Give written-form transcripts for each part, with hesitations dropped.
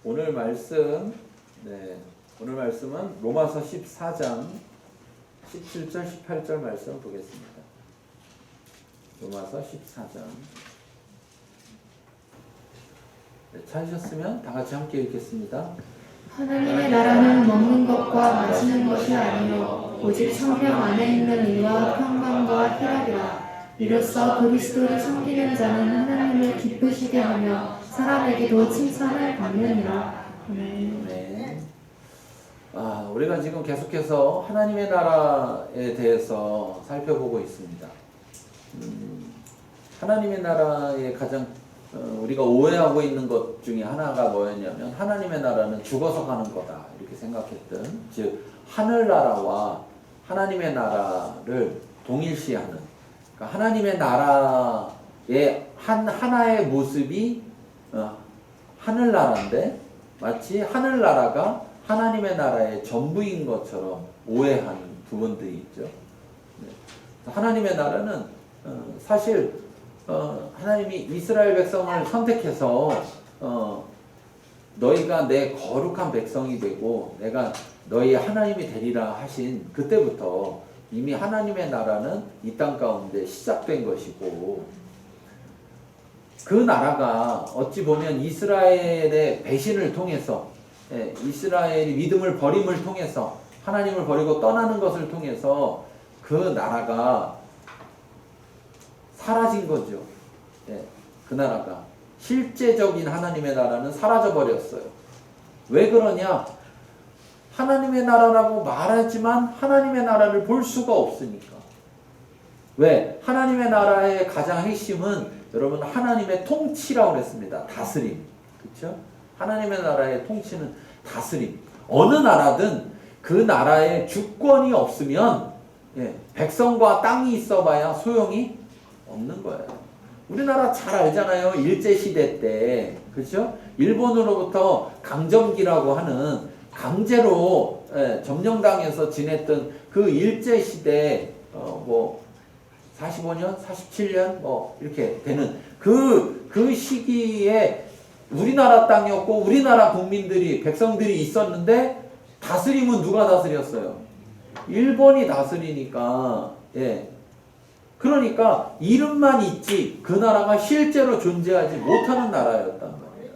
오늘 말씀, 오늘 말씀은 로마서 14장 17절, 18절 말씀을 보겠습니다. 로마서 14장. 찾으셨으면 다 같이 함께 읽겠습니다. 하나님의 나라는 먹는 것과 마시는 것이 아니요 오직 성령 안에 있는 의와 평강과 희락이라. 이로써 그리스도를 섬기는 자는 하나님을 기쁘시게 하며 사람에게도 칭찬을 받느니라. 네. 우리가 지금 계속해서 하나님의 나라에 대해서 살펴보고 있습니다. 하나님의 나라의 가장 우리가 오해하고 있는 것 중에 하나가 뭐였냐면 하나님의 나라는 죽어서 가는 거다 이렇게 생각했던, 즉 하늘나라와 하나님의 나라를 동일시하는, 그러니까 하나님의 나라의 하나의 모습이 하늘나라인데 마치 하늘나라가 하나님의 나라의 전부인 것처럼 오해하는 부분들이 있죠. 하나님의 나라는 사실 하나님이 이스라엘 백성을 선택해서 너희가 내 거룩한 백성이 되고 내가 너희 하나님이 되리라 하신 그때부터 이미 하나님의 나라는 이 땅 가운데 시작된 것이고, 그 나라가 어찌 보면 이스라엘의 배신을 통해서, 이스라엘이 믿음을 버림을 통해서, 하나님을 버리고 떠나는 것을 통해서 그 나라가 사라진 거죠. 그 나라가, 실제적인 하나님의 나라는 사라져 버렸어요. 왜 그러냐? 하나님의 나라라고 말하지만 하나님의 나라를 볼 수가 없으니까. 왜? 하나님의 나라의 가장 핵심은 여러분 하나님의 통치라고 했습니다. 다스림. 그렇죠? 하나님의 나라의 통치는 다스림. 어느 나라든 그 나라에 주권이 없으면 백성과 땅이 있어봐야 소용이 없는 거예요. 우리나라 잘 알잖아요. 일제시대 때, 그렇죠? 일본으로부터 강점기라고 하는 강제로 점령당해서 지냈던 그 일제시대 45년, 47년 이렇게 되는 그 시기에 우리나라 땅이었고 우리나라 국민들이, 백성들이 있었는데 다스림은 누가 다스렸어요? 일본이 다스리니까. 그러니까 이름만 있지 그 나라가 실제로 존재하지 못하는 나라였단 말이에요.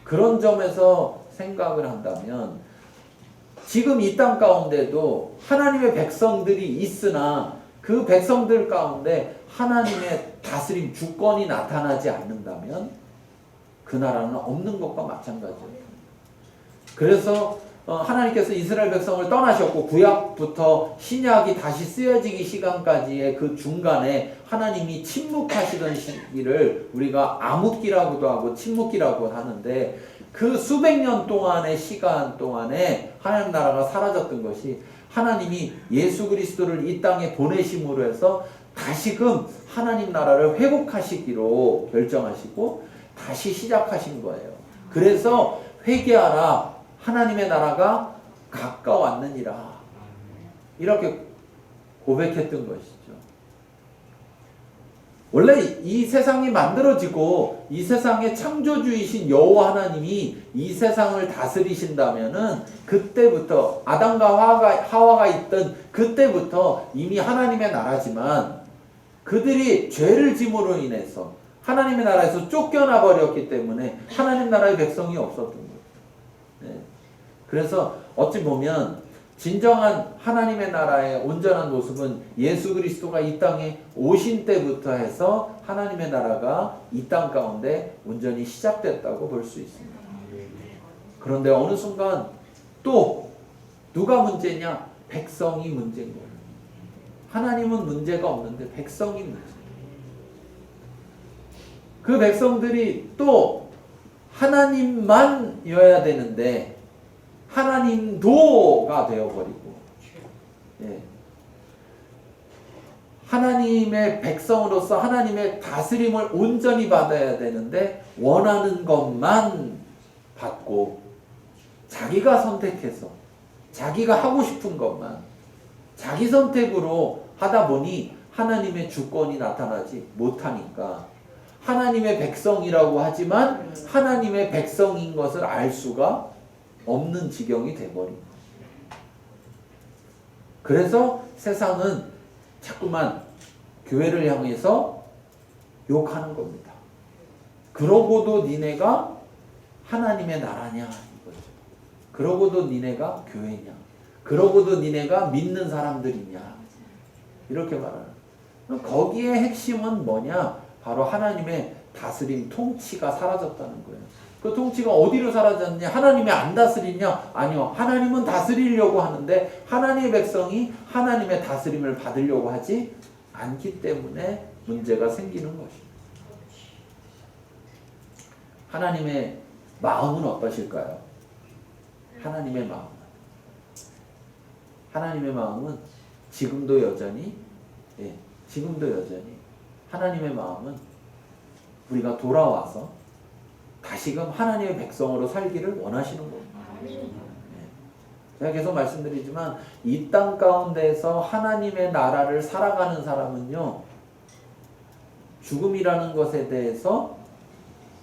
그런 점에서 생각을 한다면 지금 이 땅 가운데도 하나님의 백성들이 있으나 그 백성들 가운데 하나님의 다스림 주권이 나타나지 않는다면 그 나라는 없는 것과 마찬가지예요. 그래서 하나님께서 이스라엘 백성을 떠나셨고 구약부터 신약이 다시 쓰여지기 시간까지의 그 중간에 하나님이 침묵하시던 시기를 우리가 암흑기라고도 하고 침묵기라고 하는데, 그 수백 년 동안의 시간 동안에 하나님 나라가 사라졌던 것이 하나님이 예수 그리스도를 이 땅에 보내심으로 해서 다시금 하나님 나라를 회복하시기로 결정하시고 다시 시작하신 거예요. 그래서 회개하라, 하나님의 나라가 가까웠느니라, 이렇게 고백했던 것이죠. 원래 이 세상이 만들어지고 이 세상의 창조주이신 여호와 하나님이 이 세상을 다스리신다면은 그때부터 아담과 하와가 있던 그때부터 이미 하나님의 나라지만 그들이 죄를 짐으로 인해서 하나님의 나라에서 쫓겨나 버렸기 때문에 하나님 나라의 백성이 없었던 거예요. 그래서 어찌 보면 진정한 하나님의 나라의 온전한 모습은 예수 그리스도가 이 땅에 오신 때부터 해서 하나님의 나라가 이 땅 가운데 온전히 시작됐다고 볼 수 있습니다. 그런데 어느 순간 또 누가 문제냐? 백성이 문제인 거예요. 하나님은 문제가 없는데 백성이 문제. 그 백성들이 또 하나님만이어야 되는데 하나님도가 되어버리고, 하나님의 백성으로서 하나님의 다스림을 온전히 받아야 되는데 원하는 것만 받고 자기가 선택해서 자기가 하고 싶은 것만 자기 선택으로 하다 보니 하나님의 주권이 나타나지 못하니까 하나님의 백성이라고 하지만 하나님의 백성인 것을 알 수가 없는 지경이 돼버린 거예요. 그래서 세상은 자꾸만 교회를 향해서 욕하는 겁니다. 그러고도 니네가 하나님의 나라냐 이거죠. 그러고도 니네가 교회냐. 그러고도 니네가 믿는 사람들이냐. 이렇게 말하는. 거기에 핵심은 뭐냐? 바로 하나님의 다스림, 통치가 사라졌다는 거예요. 그 통치가 어디로 사라졌냐? 하나님이 안 다스리냐? 아니요. 하나님은 다스리려고 하는데 하나님의 백성이 하나님의 다스림을 받으려고 하지 않기 때문에 문제가 생기는 것입니다. 하나님의 마음은 어떠실까요? 하나님의 마음은. 하나님의 마음은 지금도 여전히 하나님의 마음은 우리가 돌아와서 다시금 하나님의 백성으로 살기를 원하시는 겁니다. 제가 계속 말씀드리지만 이 땅 가운데서 하나님의 나라를 살아가는 사람은요, 죽음이라는 것에 대해서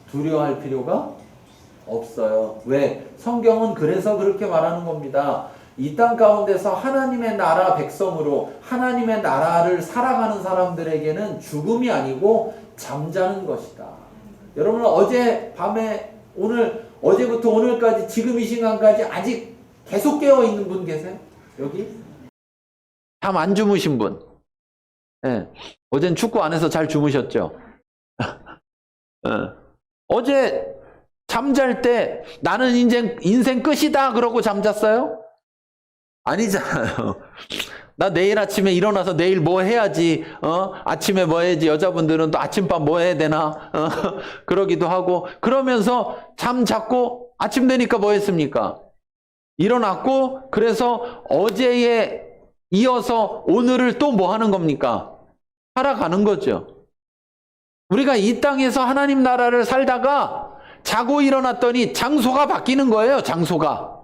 두려워할 필요가 없어요. 왜? 성경은 그래서 그렇게 말하는 겁니다. 이 땅 가운데서 하나님의 나라 백성으로 하나님의 나라를 살아가는 사람들에게는 죽음이 아니고 잠자는 것이다. 여러분 어젯밤에 어제부터 오늘까지 지금 이 시간까지 아직 계속 깨어있는 분 계세요? 여기? 잠 안 주무신 분? 네. 어젠 축구 안 해서 잘 주무셨죠? 어제 잠잘 때 나는 인생 끝이다 그러고 잠잤어요? 아니잖아요. 나 내일 아침에 일어나서 내일 뭐 해야지, 아침에 뭐 해야지, 여자분들은 또 아침밥 뭐 해야 되나, 그러기도 하고, 그러면서 잠 잤고, 아침 되니까 뭐 했습니까? 일어났고, 그래서 어제에 이어서 오늘을 또 뭐 하는 겁니까? 살아가는 거죠. 우리가 이 땅에서 하나님 나라를 살다가 자고 일어났더니 장소가 바뀌는 거예요, 장소가.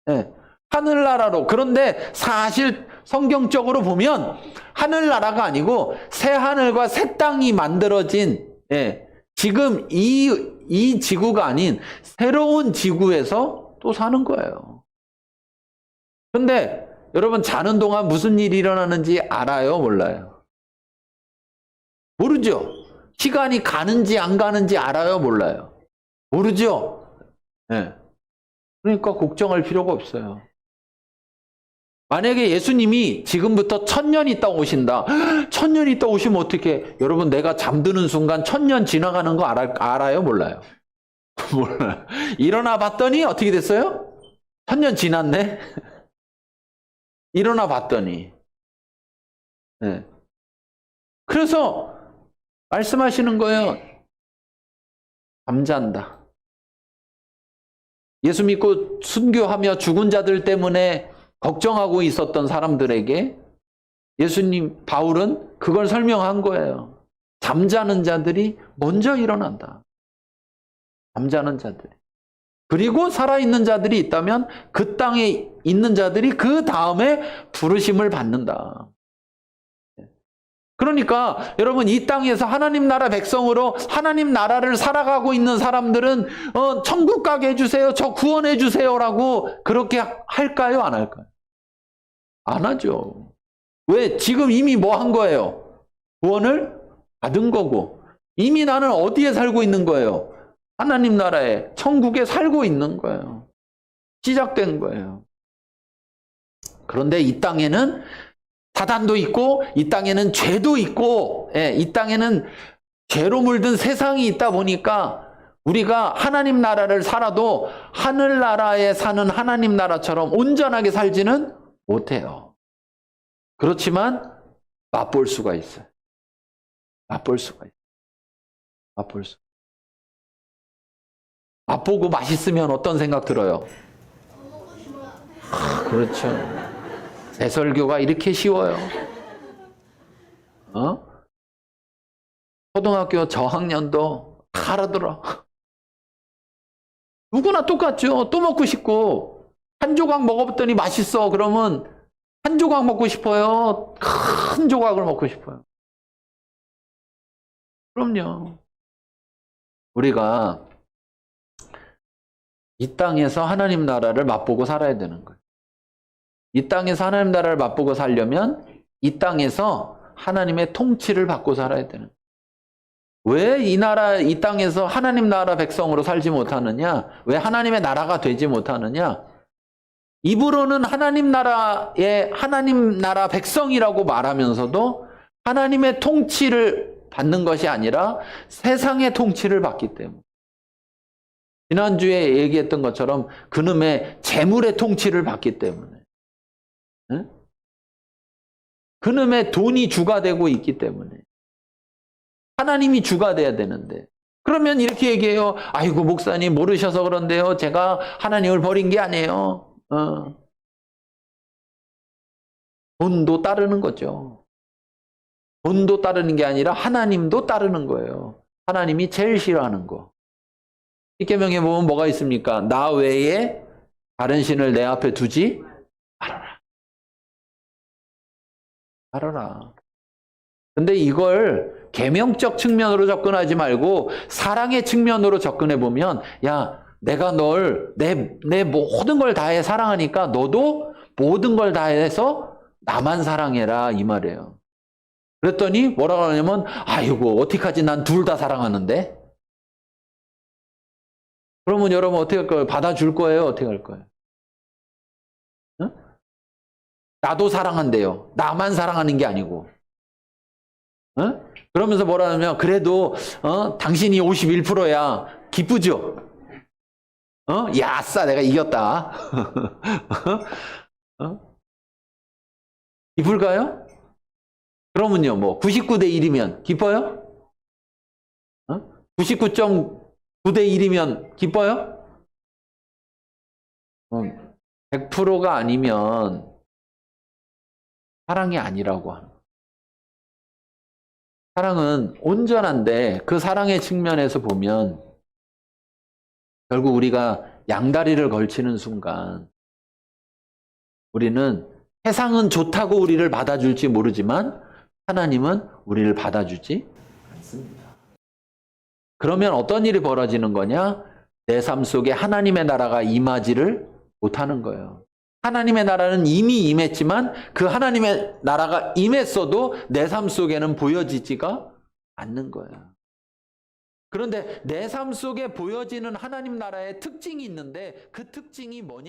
네. 하늘나라로. 그런데 사실 성경적으로 보면 하늘나라가 아니고 새 하늘과 새 땅이 만들어진, 지금 이 지구가 아닌 새로운 지구에서 또 사는 거예요. 근데 여러분 자는 동안 무슨 일이 일어나는지 알아요? 몰라요? 모르죠? 시간이 가는지 안 가는지 알아요? 몰라요? 모르죠? 그러니까 걱정할 필요가 없어요. 만약에 예수님이 지금부터 1000년 있다 오신다. 1000년 있다 오시면 어떻게? 여러분 내가 잠드는 순간 1000년 지나가는 거 알아요? 몰라요? 몰라요. 일어나 봤더니 어떻게 됐어요? 1000년 지났네? 일어나 봤더니. 그래서 말씀하시는 거예요. 잠잔다. 예수 믿고 순교하며 죽은 자들 때문에 걱정하고 있었던 사람들에게 예수님, 바울은 그걸 설명한 거예요. 잠자는 자들이 먼저 일어난다. 잠자는 자들이. 그리고 살아있는 자들이 있다면 그 땅에 있는 자들이 그 다음에 부르심을 받는다. 그러니까 여러분 이 땅에서 하나님 나라 백성으로 하나님 나라를 살아가고 있는 사람들은 천국 가게 해주세요. 저 구원해 주세요라고 그렇게 할까요? 안 할까요? 안 하죠. 왜? 지금 이미 뭐 한 거예요? 구원을 받은 거고 이미 나는 어디에 살고 있는 거예요? 하나님 나라에 천국에 살고 있는 거예요. 시작된 거예요. 그런데 이 땅에는 사단도 있고 이 땅에는 죄도 있고 이 땅에는 죄로 물든 세상이 있다 보니까 우리가 하나님 나라를 살아도 하늘나라에 사는 하나님 나라처럼 온전하게 살지는 못해요. 그렇지만 맛볼 수가 있어요. 맛볼 수가 있어요. 맛볼 수. 맛보고 맛있으면 어떤 생각 들어요? 그렇죠. 대설교가 이렇게 쉬워요. 초등학교 저학년도 다 알아들어. 누구나 똑같죠. 또 먹고 싶고 한 조각 먹어봤더니 맛있어. 그러면 한 조각 먹고 싶어요? 큰 조각을 먹고 싶어요? 그럼요. 우리가 이 땅에서 하나님 나라를 맛보고 살아야 되는 거예요. 이 땅에서 하나님 나라를 맛보고 살려면 이 땅에서 하나님의 통치를 받고 살아야 되는 거예요. 왜 이 땅에서 하나님 나라 백성으로 살지 못하느냐? 왜 하나님의 나라가 되지 못하느냐? 입으로는 하나님 나라 백성이라고 말하면서도 하나님의 통치를 받는 것이 아니라 세상의 통치를 받기 때문에. 지난주에 얘기했던 것처럼 그놈의 재물의 통치를 받기 때문에. 응? 그놈의 돈이 주가 되고 있기 때문에. 하나님이 주가 돼야 되는데. 그러면 이렇게 얘기해요. 아이고 목사님 모르셔서 그런데요. 제가 하나님을 버린 게 아니에요. 돈도 따르는 거죠. 돈도 따르는 게 아니라 하나님도 따르는 거예요. 하나님이 제일 싫어하는 거. 십계명에 보면 뭐가 있습니까? 나 외에 다른 신을 내 앞에 두지 말아라. 말아라. 근데 이걸 계명적 측면으로 접근하지 말고 사랑의 측면으로 접근해 보면, 야, 내가 널 내 모든 걸 다해 사랑하니까 너도 모든 걸 다해서 나만 사랑해라 이 말이에요. 그랬더니 뭐라고 하냐면, 아이고 어떡하지, 난 둘 다 사랑하는데. 그러면 여러분 어떻게 할 거예요? 받아줄 거예요? 어떻게 할 거예요? 응? 나도 사랑한대요. 나만 사랑하는 게 아니고. 응? 그러면서 뭐라 하냐면, 그래도 당신이 51%야. 기쁘죠? 야싸, 내가 이겼다. 기쁠까요? 그러면요, 뭐 99대 1이면 기뻐요? 99.9대 1이면 기뻐요? 100%가 아니면 사랑이 아니라고 하는 거예요. 사랑은 온전한데 그 사랑의 측면에서 보면 결국 우리가 양다리를 걸치는 순간 우리는 세상은 좋다고 우리를 받아줄지 모르지만 하나님은 우리를 받아주지 않습니다. 그러면 어떤 일이 벌어지는 거냐? 내 삶 속에 하나님의 나라가 임하지를 못하는 거예요. 하나님의 나라는 이미 임했지만 그 하나님의 나라가 임했어도 내 삶 속에는 보여지지가 않는 거예요. 그런데 내 삶 속에 보여지는 하나님 나라의 특징이 있는데 그 특징이 뭐냐?